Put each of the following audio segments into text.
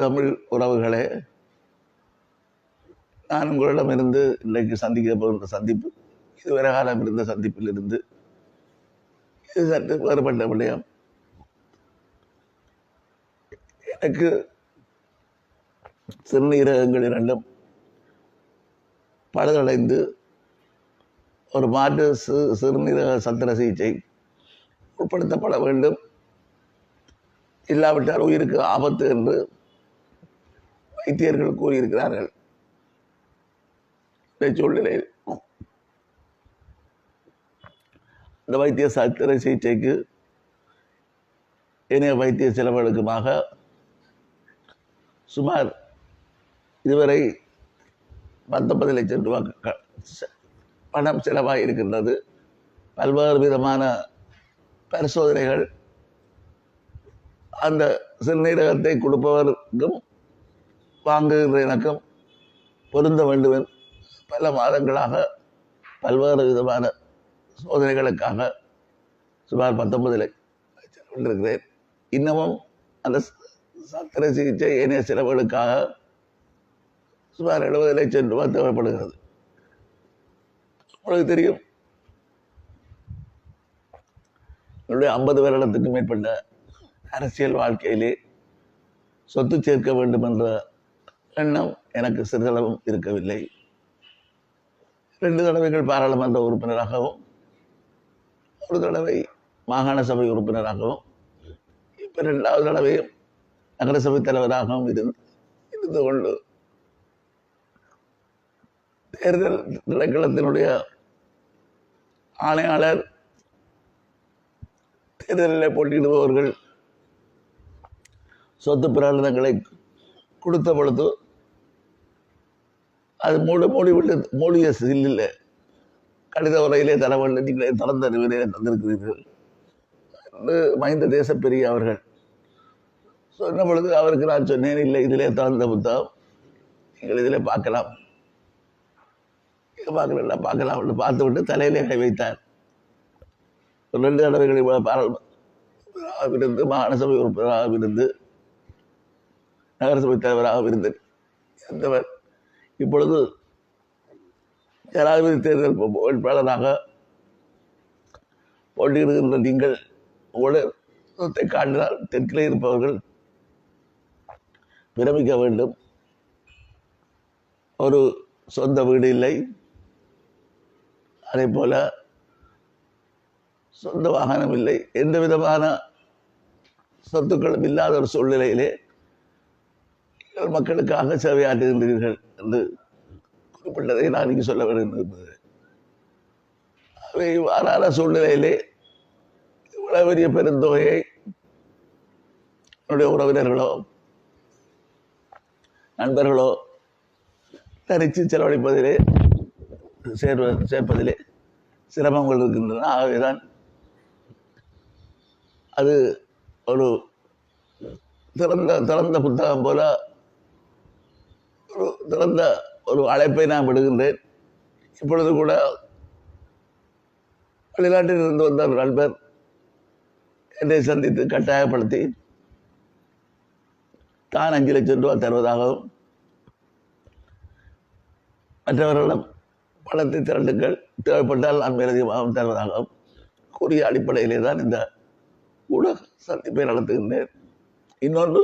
தமிழ் உறவுகளே, நான் உங்களிடமிருந்து இன்றைக்கு சந்திக்க போகின்ற சந்திப்பு இதுவரை காலம் இருந்த சந்திப்பில் இருந்து இது சற்று வேறுபட்ட விடயம். எனக்கு சிறுநீரகங்கள் இரண்டும் பழுதடைந்து ஒரு மாற்று சிறுநீரக சத்திர சிகிச்சை உட்படுத்தப்பட வேண்டும், இல்லாவிட்டால் உயிருக்கு ஆபத்து என்று வைத்தியர்கள் கூறியிருக்கிறார்கள். இந்த சூழ்நிலையில் இந்த வைத்திய சத்திர சிகிச்சைக்கு இணைய வைத்திய செலவுகளுக்குமாக சுமார் இதுவரை 19 லட்சம் ரூபாய் பணம் செலவாக இருக்கின்றது. பல்வேறு விதமான பரிசோதனைகள் அந்த சிறுநீரகத்தை கொடுப்பவருக்கும் வாங்குகின்ற எனக்கும் பொருந்த வேண்டும். பல மாதங்களாக பல்வேறு விதமான சோதனைகளுக்காக சுமார் 19 லட்சம் இருக்கிறேன். இன்னமும் அந்த சத்திர சிகிச்சை ஏனைய செலவுகளுக்காக சுமார் 70 லட்சம் ரூபாய் தேவைப்படுகிறது. உங்களுக்கு தெரியும், என்னுடைய 50 வருடத்துக்கு மேற்பட்ட அரசியல் வாழ்க்கையிலே சொத்து சேர்க்க வேண்டும் என்ற எண்ணம் எனக்கு சிறிதளவும் இருக்கவில்லை. 2 தடவைகள் பாராளுமன்ற உறுப்பினராகவும் 1 தடவை மாகாண சபை உறுப்பினராகவும் இப்போ 2வது தடவையும் நகரசபை தலைவராகவும் இருந்து கொண்டு தேர்தல் திணைக்களத்தினுடைய ஆணையாளர் தேர்தலில் போட்டியிடுபவர்கள் சொத்து பிரகடனங்களை கொடுத்த பொழுது அது மூடிய சில்லில் கடித உரையிலே தர வேண்டும், நீங்களே திறந்த நிலையிலே தந்திருக்கிறீர்கள் என்று மஹிந்த தேசப்பிரிய அவர்கள் சொன்ன பொழுது அவருக்கு நான் சொன்னேன், இல்லை இதிலே திறந்த புத்தகம், நீங்கள் இதிலே பார்க்கலாம் பார்க்கலாம் என்று பார்த்து விட்டு தலையிலே கை வைத்தார். 2 தடவைகளில் பாராளுமன்ற இருந்து மாகாண சபை உறுப்பினராக இருந்து நகரசபை தலைவராக இருந்தேன். இருந்தவர் இப்பொழுது ஜனாதிபதி தேர்தல் வேட்பாளராக போட்டியிடுகின்ற நீங்கள் உங்களை காட்டினால் தெற்கிலே இருப்பவர்கள் பிரமிக்க வேண்டும். ஒரு சொந்த வீடு இல்லை, அதே போல சொந்த வாகனம் இல்லை, எந்த விதமான சொத்துக்களும் இல்லாத ஒரு சூழ்நிலையிலே மக்களுக்காக சேவையாற்றுகின்றீர்கள் என்று குறிப்பிட்டதை நான் இங்கு சொல்ல வேண்டியிருந்தது. அவை இவ்வாறான சூழ்நிலையிலே இவ்வளவு பெரிய பெருந்தொகையை என்னுடைய உறவினர்களோ நண்பர்களோ தனித்து செலவழிப்பதிலே சேர்ப்பதிலே சிரமங்கள் இருக்கின்றன. ஆகவேதான் அது ஒரு திறந்த புத்தகம் போல திறந்த ஒரு அழைப்பை நான் விடுகின்றேன். இப்பொழுது கூட வெளிநாட்டில் இருந்து வந்த ஒரு நண்பர் என்னை சந்தித்து கட்டாயப்படுத்தி தான் 5 லட்சம் ரூபாய் தருவதாகவும் மற்றவர்களிடம் பணத்தை திரண்டுகள் தேவைப்பட்டால் நான் மேலதிகமாகவும் தருவதாகவும் கூறிய அடிப்படையிலே தான் இந்த ஊடக சந்திப்பை நடத்துகின்றேன். இன்னொன்று,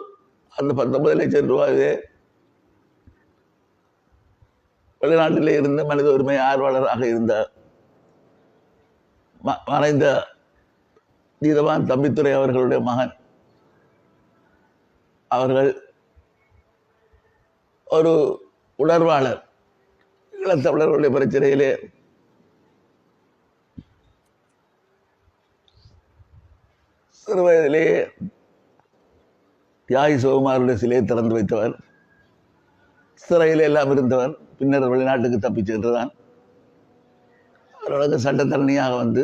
அந்த 19 லட்சம் ரூபாயே வெளிநாட்டிலே இருந்த மனித உரிமை ஆர்வலராக இருந்த மறைந்த நீதவான் தம்பித்துரை அவர்களுடைய மகன் அவர்கள் ஒரு உணர்வாளர், ஈழத்தமிழர்களுடைய பிரச்சனையிலே சிறு வயதிலேயே தியாகி சிவகுமாருடைய சிலையை திறந்து வைத்தவர், சிறையில் எல்லாம் இருந்தவர், பின்னர் வெளிநாட்டுக்கு தப்பி சென்றுதான் அவர்களுக்கு சட்டத்தரணியாக வந்து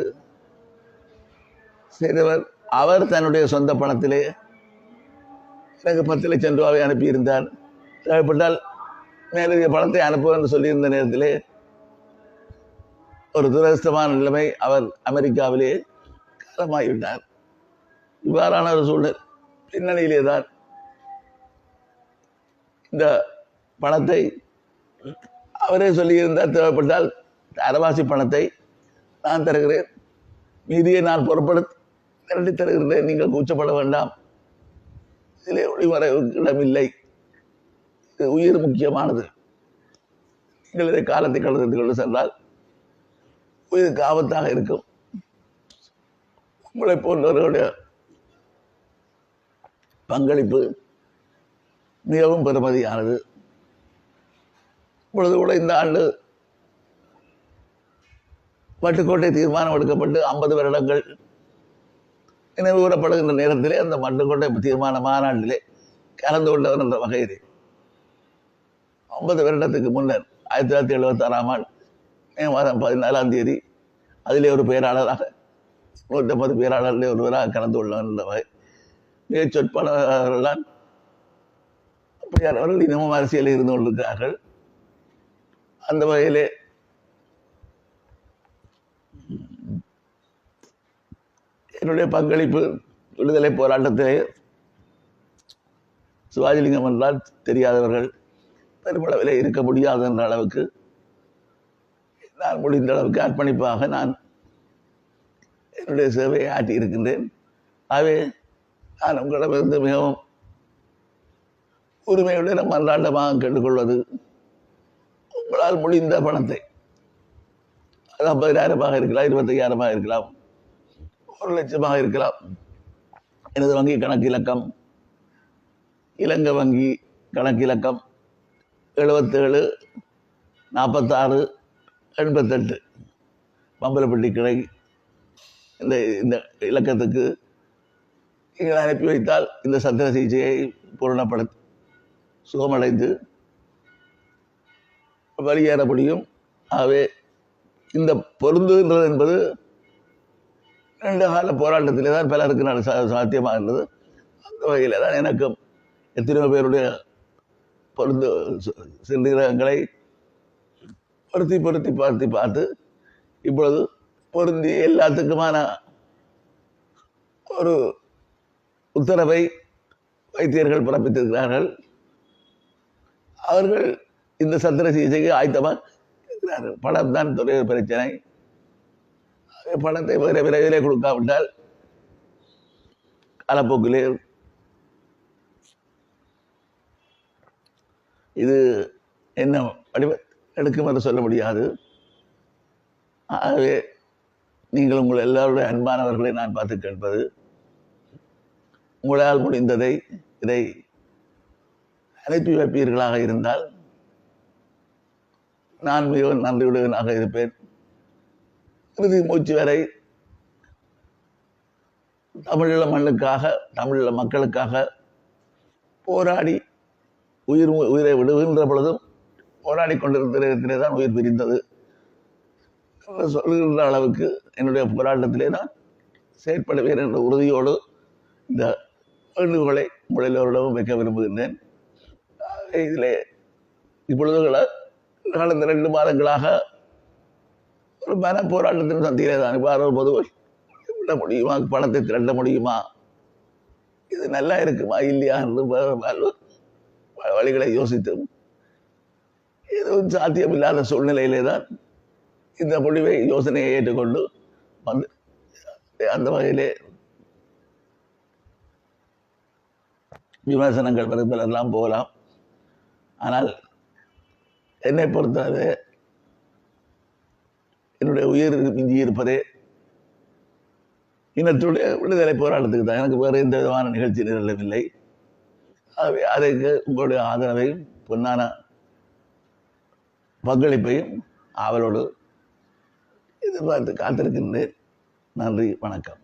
செய்தவர். அவர் தன்னுடைய சொந்த பணத்திலே எனக்கு 10 லட்சம் ரூபாவை அனுப்பியிருந்தார். தேவைப்பட்டால் மேலதிக பணத்தை அனுப்புவோம் என்று சொல்லியிருந்த நேரத்திலே ஒரு துரதிர்ஷ்டமான நிலைமை, அவர் அமெரிக்காவிலே காலமாகிவிட்டார். இவ்வாறான ஒரு சூழ்நிலை பின்னணியிலே தான் இந்த பணத்தை அவரே சொல்லியிருந்தால் தேவைப்பட்டால் அரைவாசி பணத்தை நான் தருகிறேன், மீதியை நான் புறப்படுத்தி திரட்டி தருகிறேன், நீங்கள் கூச்சப்பட வேண்டாம், இதிலே ஒளிமறைவுக்கு இடமில்லை, இது உயிர் முக்கியமானது, நீங்கள் இதை காலத்தை கடந்து கொண்டு சென்றால் உயிருக்கு ஆபத்தாக இருக்கும், உங்களை போன்றவர்களுடைய பங்களிப்பு மிகவும் பெருமதியானது. இப்பொழுது கூட இந்த ஆண்டு வட்டுக்கோட்டை தீர்மானம் எடுக்கப்பட்டு 50 வருடங்கள் நினைவு கூறப்படுகின்ற நேரத்திலே அந்த வட்டுக்கோட்டை தீர்மான மாநாட்டிலே கலந்து கொண்டவர் என்ற வகையிலே 50 வருடத்துக்கு முன்னர் 1976ஆம் ஆண்டு மே மாதம் 14ஆம் தேதி அதிலே ஒரு பேராளராக 150 பேராளர்களே ஒருவராக கலந்து கொள்ளவர் என்ற வகை மிகச் சொற்பாளர்கள்தான் அவர்கள் இன்னமும் அரசியலில் இருந்து கொண்டிருக்கிறார்கள். அந்த வகையிலே என்னுடைய பங்களிப்பு விடுதலை போராட்டத்திலே சிவாஜிலிங்கம் என்றால் தெரியாதவர்கள் பெருமளவிலே இருக்க முடியாது என்ற அளவுக்கு நான் முடிந்த அளவுக்கு அர்ப்பணிப்பாக நான் என்னுடைய சேவையை ஆற்றி இருக்கின்றேன். ஆகவே நான் உங்களிடமிருந்து மிகவும் உரிமையுடன் மன்றாண்டமாக கேட்டுக்கொள்வது, உங்களால் முடிந்த பணத்தை, அது 50,000 இருக்கலாம், 25,000 இருக்கலாம், 1,00,000 இருக்கலாம், எனது வங்கி கணக்கு இலக்கம் இலங்கை வங்கி கணக்கு இலக்கம் 77 46 88 பம்பலப்பட்டி கிளை, இந்த இலக்கத்துக்கு நீங்கள் அனுப்பி வைத்தால் இந்த சத்திர சிகிச்சையை பூரணப்படுத்தி சுகமடைந்து வெளியேற முடியும். ஆகவே இந்த பொருந்துகின்றது என்பது நீண்ட கால போராட்டத்திலே தான் பலருக்கு சாத்தியமாக இருந்தது. அந்த வகையில் தான் எனக்கும் எத்தனையோ பேருடைய பொருந்து சிறுநீரகங்களை பொருத்தி பார்த்து இப்பொழுது பொருந்தி எல்லாத்துக்குமான ஒரு உத்தரவை வைத்தியர்கள் பிறப்பித்திருக்கிறார்கள். அவர்கள் இந்த சத்திர சிகிச்சைக்கு ஆயத்தமாக இருக்கிறார்கள். பணம் தான் தொழில் பிரச்சனை. பணத்தை விரைவிலே கொடுக்காவிட்டால் காலப்போக்கிலே இது என்ன வடிவ எடுக்கும் என்று சொல்ல முடியாது. ஆகவே நீங்கள் உங்கள் எல்லாருடைய அன்பானவர்களை நான் பார்த்து கேட்பது, உங்களால் முடிந்ததை இதை அனுப்பி வைப்பீர்களாக இருந்தால் நான் மிகவும் நன்றியுடனாக இருப்பேன். இறுதி மூச்சு வரை தமிழீழ மண்ணுக்காக, தமிழீழ மக்களுக்காக போராடி உயிரை விடுகின்ற பொழுதும் போராடி கொண்டிருந்த நேரத்திலே தான் உயிர் பிரிந்தது சொல்கின்ற அளவுக்கு என்னுடைய போராட்டத்திலே நான் செயற்படுவேன் என்ற உறுதியோடு இந்த வேண்டுகோளை எல்லோரிடமும் வைக்க விரும்புகின்றேன். இதிலே இப்பொழுது கடந்த 2 மாதங்களாக ஒரு மன போராட்டத்தின் சந்தியிலே தான் இப்போ பொதுவாக விட முடியுமா, பணத்தை திரட்ட முடியுமா, இது நல்லா இருக்குமா இல்லையா என்று வழிகளை யோசித்தும் எதுவும் சாத்தியமில்லாத சூழ்நிலையிலே தான் இந்த முடிவை யோசனையை ஏற்றுக்கொண்டு வந்து அந்த வகையிலே விமர்சனங்கள் எல்லாம் போகலாம். ஆனால் என்னை பொறுத்தவரை என்னுடைய உயிர் மிஞ்சி இருப்பதே இனத்துடைய விடுதலை போராட்டத்துக்கு தான். எனக்கு வேறு எந்த விதமான நிகழ்ச்சி நிரலவில்லை. ஆகவே அதற்கு உங்களுடைய ஆதரவையும் பொன்னான பங்களிப்பையும் ஆவலோடு எதிர்பார்த்து காத்திருக்கின்றேன். நன்றி, வணக்கம்.